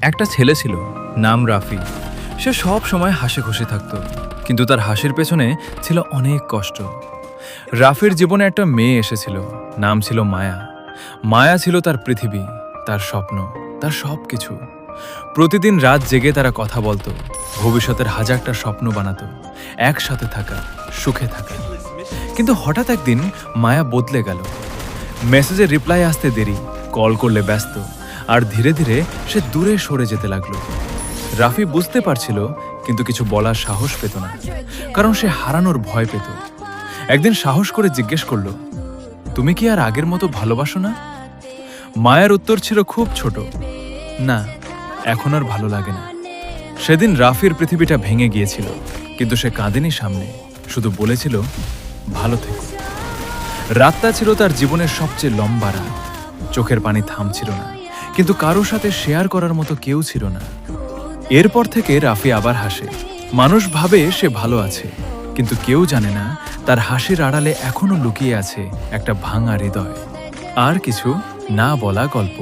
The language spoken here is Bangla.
একটা ছেলে ছিল, নাম রাফি। সে সব সময় হাসি খুশি থাকতো, কিন্তু তার হাসির পেছনে ছিল অনেক কষ্ট। রাফির জীবনে একটা মেয়ে এসেছিল, নাম ছিল মায়া। মায়া ছিল তার পৃথিবী, তার স্বপ্ন, তার সব কিছু। প্রতিদিন রাত জেগে তারা কথা বলতো, ভবিষ্যতের হাজারটা স্বপ্ন বানাতো, একসাথে থাকা, সুখে থাকা। কিন্তু হঠাৎ একদিন মায়া বদলে গেল। মেসেজের রিপ্লাই আসতে দেরি, কল করলে ব্যস্ত, আর ধীরে ধীরে সে দূরে সরে যেতে লাগলো। রাফি বুঝতে পারছিল, কিন্তু কিছু বলার সাহস পেত না, কারণ সে হারানোর ভয় পেত। একদিন সাহস করে জিজ্ঞেস করলো, তুমি কি আর আগের মতো ভালোবাসো না? মায়ের উত্তর ছিল খুব ছোট, না, এখন আর ভালো লাগে না। সেদিন রাফির পৃথিবীটা ভেঙে গিয়েছিল, কিন্তু সে কাঁদেনি সামনে, শুধু বলেছিল, ভালো থেকো। রাতটা ছিল তার জীবনের সবচেয়ে লম্বা রাত। চোখের পানি থামছিল না, কিন্তু কারোর সাথে শেয়ার করার মতো কেউ ছিল না। এরপর থেকে রাফি আবার হাসে। মানুষ ভাবে সে ভালো আছে, কিন্তু কেউ জানে না তার হাসির আড়ালে এখনো লুকিয়ে আছে একটা ভাঙা হৃদয় আর কিছু না বলা গল্প।